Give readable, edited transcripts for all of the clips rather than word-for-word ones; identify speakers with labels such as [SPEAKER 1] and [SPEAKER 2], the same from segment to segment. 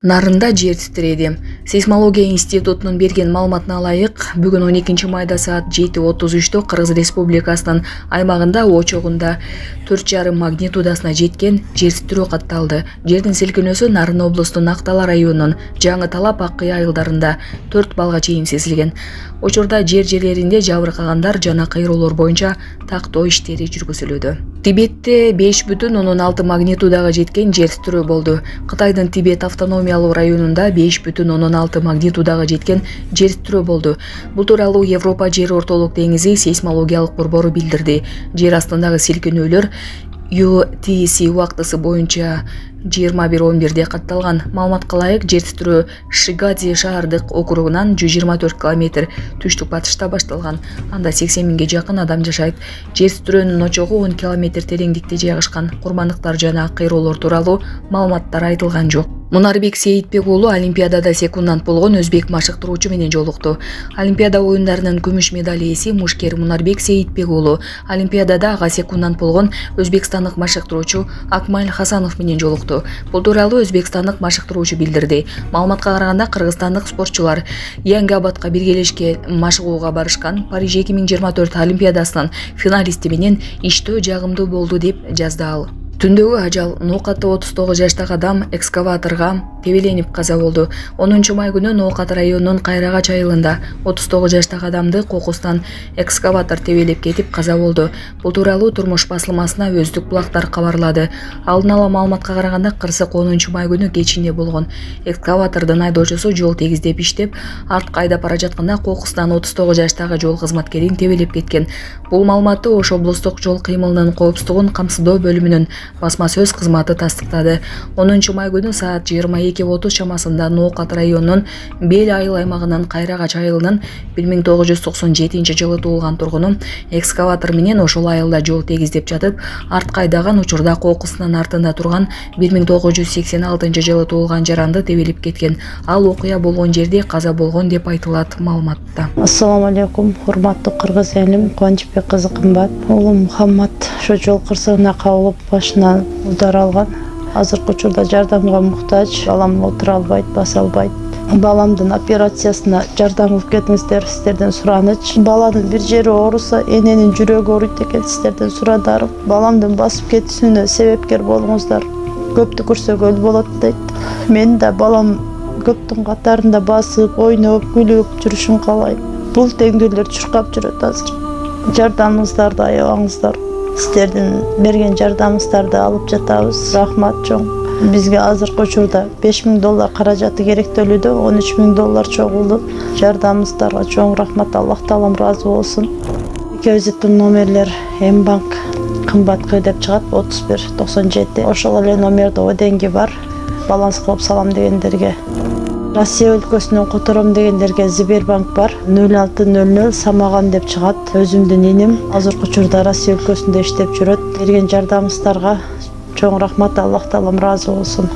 [SPEAKER 1] Нарында жер титирedi. Сейсмология институтунун берген маалыматына ылайык, бүгүн 12 майда саат 7:33 Кыргыз Республикасынын аймагында очогунда 4,5 магнитудасына жеткен жер титирөө катталды. Жердин силкинүүсү Нарын облустунун Актала районунун Жаңы Талап Аккый айылдарында 4 балга чейин сезилген. Учурда жер жерлеринде жабыркагандар жана кыйроолор боюнча тактоо иштери жүргүзүлүүдө. Тибетте 5,6 магнитудага жеткен жер титирөө болду. Кытайдын Тибет автономиялуу районунда 5,6 магнитудага жеткен жер титирөө болду. Бул тууралуу Европа жер ортолук деңизи сейсмологиялык борбору билдирди. Жер астындагы силкинүүлөр UTC убактысы боюнча 21:11 катталган. Маалыматка ылайык, жер титирөө Шигади шаардык округунан 124 км түштүк батышта башталган. Анда 80 миңге жакын адам жашайт. Жер титирөөнүн очогу 10 км тереңдикте жайгашкан. Курмандыктар жана кыйроолор тууралуу маалыматтар айтылган жок. Мунарбек Сейитбек уулу Олимпиадада секундант болгон өзбек машыктыруучу менен жолукту. Олимпиада оюндарынын күмүш медаль ээси мушкер Мунарбек Сейитбек уулу Олимпиадада ага секундант болгон өзбекстандык машыктыруучу Акмаль Хасанов менен жолукту. Бул тууралуу өзбекстандык машыктыруучу билдирди. Маалыматка караганда, кыргызстандык спортчулар Yangi Abadка биргелешке машыгууга барышкан. Париж 2024 Олимпиадасынын финалисти менен иштөө жагымдуу болду деп жазды ал. Түндөгү ажал. Ноокатта 39 жаштагы адам экскаваторга тебеленип каза болду. 10 май күнү Ноокат районунун Кайрагач айылында 39 жаштагы адамды кокустан экскаватор тебелеп кетип каза болду. Бул тууралуу Турмуш басылмасына өздүк булактар кабарлады. Алдын ала маалыматка караганда, кырсык 10 май күнү кечинде болгон. Экскаватордун айдоочусу жол тегиздеп иштеп, артка айдап бара жатканда кокустан 39 жаштагы жол кызматкерин тебелеп кеткен. Бул маалыматты Ош облустук жол кыймылынын коопсуздугун камсыздоо бөлүмүнүн басма сөз кызматы тастыктады. 10 май күнү саат 22:30 чамасында Ноокат районунун Бел айыл аймагынын Кайрагач айылынын 1997 жылы туулган тургуну экскаватор менен ошол айылда жол тегиздеп жатып, артка айдаган учурда кокусунун артында турган 1986 жылы туулган жаранды тебелеп кеткен. Ал окуя болгон жерде каза болгон деп айтылат маалыматта.
[SPEAKER 2] Ассаламу алейкум, урматтуу кыргыз элим, Кубанычбек кызы кымбат. Уулум Мухаммад ошо жол кырсыгына кабылып башынан удар алган. Азыркы учурда жардамга муктаж. Балам отура албайт, баса албайт. Баламдын операциясына жардам кылып кетиңиздер, сиздерден сураныч. Баланын бир жери ооруса, эненин жүрөгү ооруйт экен, сиздерден сурадарым. Баламдын басып кетүүсүнө себепкер болуңуздар. Көптү көрсөгөл болот дейт. Мен да балам көптүн катарында басып, ойноп, күлүп жүрүшүн каалайм. Бул теңдүүлөр чуркап жүрөт азыр. Жардамыңыздарды аябаңыздар. Сиздердин берген жардамыңыздарды алып жатабыз. Рахмат чоң. Бизге азыркы учурда $5,000 каражаты керектөлүүдө, $13,000 чогулду. Жардамыңыздарга чоң рахмат, Аллах таалам ыраазы болсун. Кредиттин номерлер М-банк кымбатка деп чыгат 3197. Ошол эле номерде оденги бар. Баланс кылып салам дегендерге. Россия өлкөсүнөн котором дегендерге Сбербанк бар. 0600 Самаган деп чыгат. Өзүмдүн иним азыркы учурда Россия өлкөсүндө иштеп жүрөт. Берген жардамыңыздарга чоң рахмат, Аллах таалам ыраазы болсун.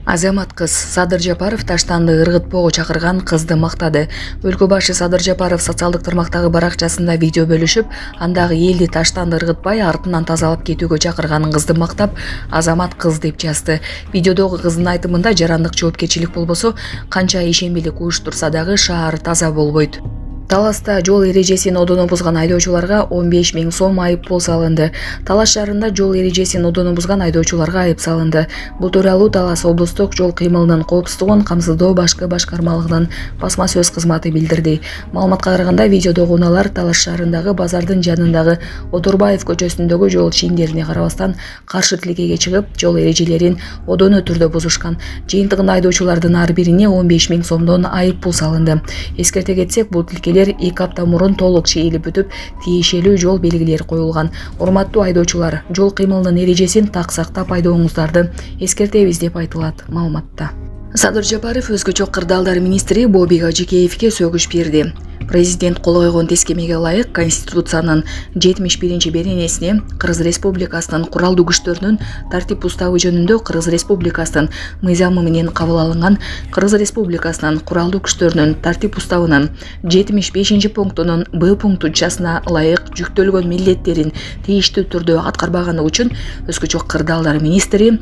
[SPEAKER 1] Азамат кыз Садыр Жапаров таштанды ыргытпоого чакырган кызды мактады. Өлкө башы Садыр Жапаров социалдык тармактагы баракчасында видео бөлүшүп, андагы элди таштанды ыргытпай артынан тазалап кетүүгө чакырганын кызды мактап, Азамат кыз деп жазды. Видеодогу кыздын айтымында, жарандык жоопкерчилик болбосо, канча ишембелик уюштурса дагы шаар таза болбойт. Таласта жол эрежесин одону бузган айдоочуларга 15 000 сом айып пул салынды. Талас шаарында жол эрежесин одону бузган айдоочуларга айып салынды. Бул тууралуу Талас облустук жол кыймылынын коопсуздугун камсыздоо башкы башкармалыгынын басма сөз кызматы билдирди. Маалыматка караганда, видеодогу унаалар Талас шаарындагы базардын жанындагы Отурбаев көчөсүндөгү жол чийимдерине карабастан каршы тилкеге чыгып, жол эрежелерин одону түрдө бузушкан. Жыйынтыгында айдоочулардын ар бирине 15 000 сомдон айып пул салынды. Эскерте кетсек, бул тилкелер 2 апта мурун толук чийилип бүтүп, тиешелүү жол белгилери коюлган. Урматтуу айдоочулар, жол кыймылынын эрежесин так сактап айдооңуздарды эскертебиз деп айтылат маалыматта. Садыр Жапаров өзгөчө кырдаалдар министри Бобик Ажикеевге сөгүш берди. Президент кол койгон тескемеге ылайык Конституциянын 71-беренесине Кыргыз Республикасынын куралдуу күчтөрүнүн тартип уставы жөнүндө Кыргыз Республикасынын мыйзамы менен кабыл алынган Кыргыз Республикасынын куралдуу күчтөрүнүн тартип уставынын 75 пунктунун Б пунктучасына ылайык жүктөлгөн милдеттерин тийиштүү түрдө аткарбаганы үчүн өзгөчө кырдаалдар министри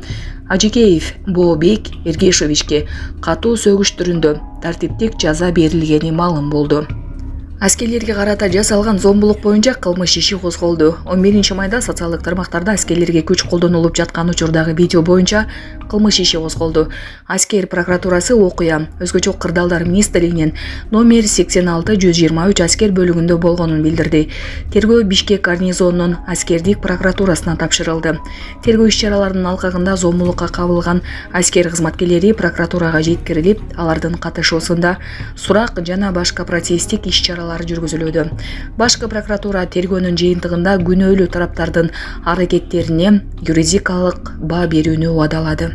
[SPEAKER 1] Ажикеев Бообек Эргешевичке катуу сөгүш түрүндө тартиптик жаза берилгени маалым болду. Аскерлерге карата жасалган зомбулук боюнча кылмыш иши козголду. 11 майда социалдык тармактарда аскерлерге күч колдонулуп жаткан учурдагы видео боюнча кылмыш иши козголду. Аскер прокуратурасы окуя өзгөчө кырдаалдар министрлигинин номер 86-123 аскер бөлүгүндө болгонун билдирди. Тергөө Бишкек гарнизонунун аскердик прокуратурасына тапшырылды. Тергөө иш-чараларынын алкагында зомбулукка кабылган аскер кызматкерлери прокуратурага жеткирилип, алардын катышуусунда сурак жана башка процесстик иш-чаралар жүргүзүлүүдө. Башкы прокуратура тергөөнүн жыйынтыгында күнөөлүү тараптардын аракеттерине юридикалык баа берүүнү убадалады.